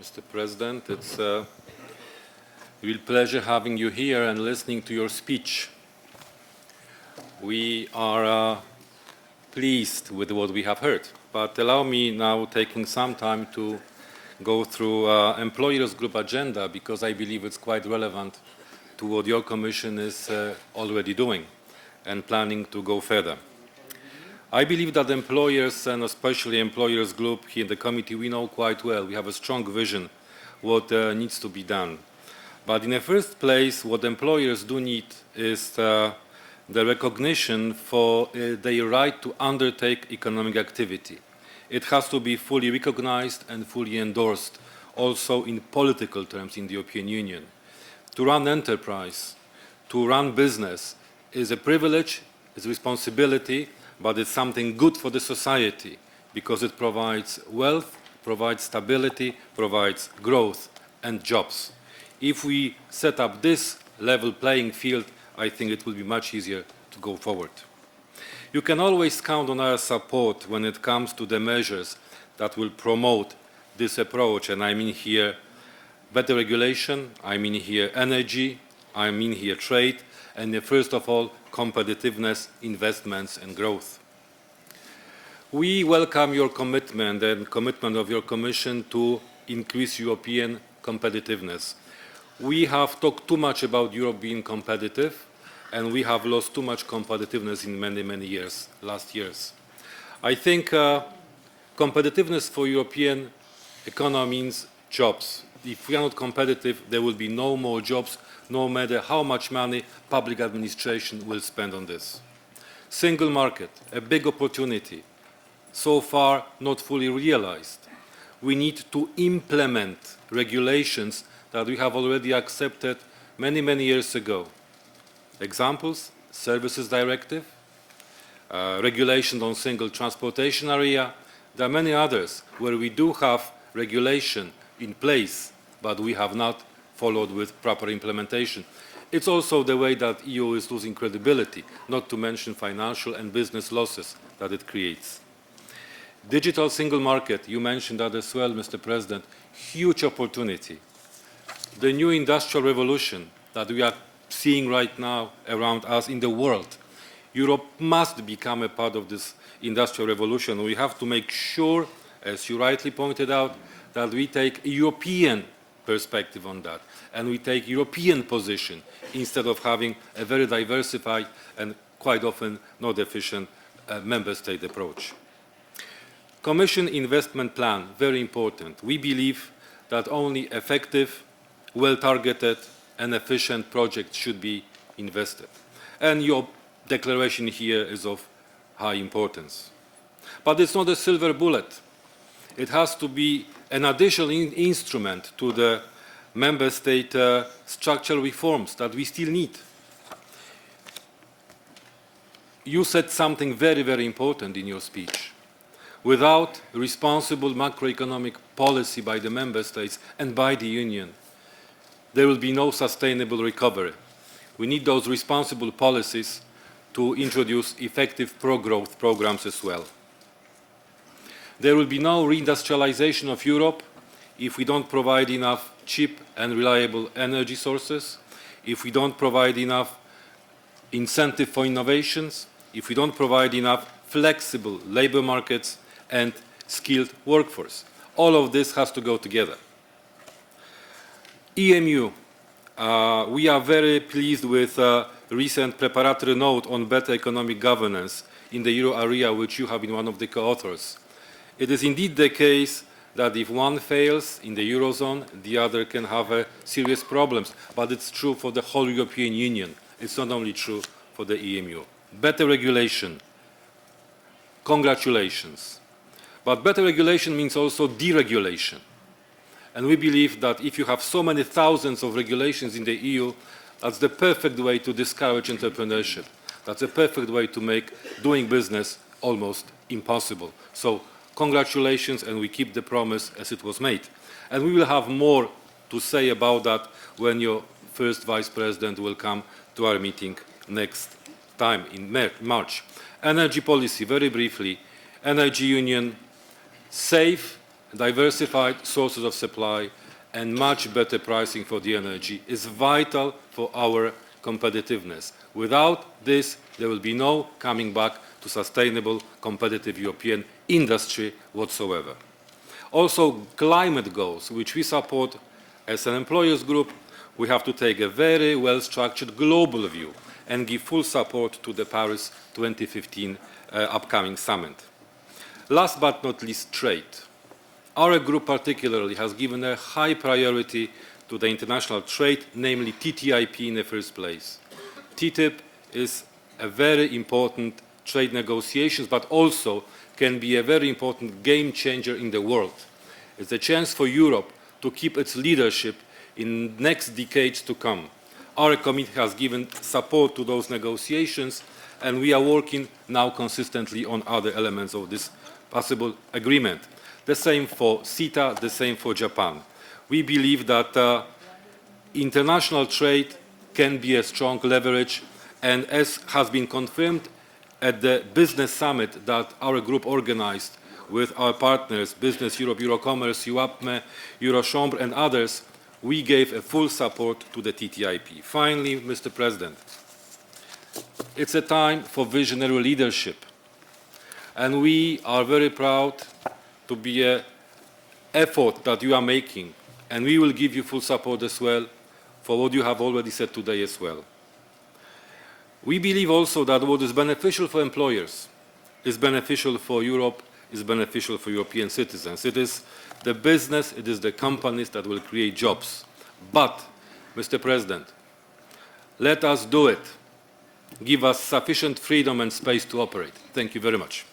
Mr. President, it's a real pleasure having you here and listening to your speech. We are pleased with what we have heard, but allow me now taking some time to go through Employers Group agenda, because I believe it's quite relevant to what your Commission is already doing and planning to go further. I believe that employers, and especially Employers Group here in the committee, we know quite well, we have a strong vision what needs to be done. But in the first place, what employers do need is the recognition for their right to undertake economic activity. It has to be fully recognized and fully endorsed, also in political terms in the European Union. To run enterprise, to run business is a privilege, is a responsibility, but it's something good for the society because it provides wealth, provides stability, provides growth and jobs. If we set up this level playing field, I think it will be much easier to go forward. You can always count on our support when it comes to the measures that will promote this approach, and I mean here better regulation, I mean here energy, I mean here trade, and first of all, competitiveness, investments and growth. We welcome your commitment and commitment of your Commission to increase European competitiveness. We have talked too much about Europe being competitive, and we have lost too much competitiveness in many years, last years. I think competitiveness for European economy means jobs. If we are not competitive, there will be no more jobs, no matter how much money public administration will spend on this. Single market, a big opportunity, so far not fully realized. We need to implement regulations that we have already accepted many years ago. Examples: Services Directive, regulations on single transportation area. There are many others where we do have regulation in place, but we have not followed with proper implementation. It's also the way that EU is losing credibility, not to mention financial and business losses that it creates. Digital single market, you mentioned that as well, Mr. President, huge opportunity. The new industrial revolution that we are seeing right now around us in the world, Europe must become a part of this industrial revolution. We have to make sure, as you rightly pointed out, that we take a European perspective on that, and we take European position instead of having a very diversified and quite often not efficient member state approach. Commission investment plan, very important. We believe that only effective, well-targeted and efficient projects should be invested. And your declaration here is of high importance. But it's not a silver bullet. It has to be an additional instrument to the member state structural reforms that we still need. You said something very important in your speech. Without responsible macroeconomic policy by the member states and by the Union, there will be no sustainable recovery. We need those responsible policies to introduce effective pro-growth programs as well. There will be no reindustrialization of Europe if we don't provide enough cheap and reliable energy sources, if we don't provide enough incentive for innovations, if we don't provide enough flexible labor markets and skilled workforce. All of this has to go together. EMU, we are very pleased with the recent preparatory note on better economic governance in the euro area, which you have been one of the co-authors. It is indeed the case that if one fails in the Eurozone, the other can have serious problems. But it's true for the whole European Union. It's not only true for the EMU. Better regulation. Congratulations. But better regulation means also deregulation. And we believe that if you have so many thousands of regulations in the EU, that's the perfect way to discourage entrepreneurship. That's a perfect way to make doing business almost impossible. So congratulations, and we keep the promise as it was made. And we will have more to say about that when your first Vice President will come to our meeting next time in March. Energy policy, very briefly. Energy union, safe, diversified sources of supply, and much better pricing for the energy is vital for our competitiveness. Without this, there will be no coming back to sustainable, competitive European industry whatsoever. Also, climate goals, which we support as an employers group, we have to take a very well-structured global view and give full support to the Paris 2015 upcoming summit. Last but not least, trade. Our group particularly has given a high priority to the international trade, namely TTIP in the first place. TTIP is a very important trade negotiations, but also can be a very important game changer in the world. It's a chance for Europe to keep its leadership in next decades to come. Our committee has given support to those negotiations, and we are working now consistently on other elements of this possible agreement. The same for CETA, the same for Japan. We believe that international trade can be a strong leverage, and as has been confirmed at the business summit that our group organized with our partners, Business Europe, Eurocommerce, UAPME, Eurochambre, and others, we gave a full support to the TTIP. Finally, Mr. President, it's a time for visionary leadership, and we are very proud to be an effort that you are making, and we will give you full support as well for what you have already said today as well. We believe also that what is beneficial for employers is beneficial for Europe, is beneficial for European citizens. It is the business, it is the companies that will create jobs. But, Mr. President, let us do it. Give us sufficient freedom and space to operate. Thank you very much.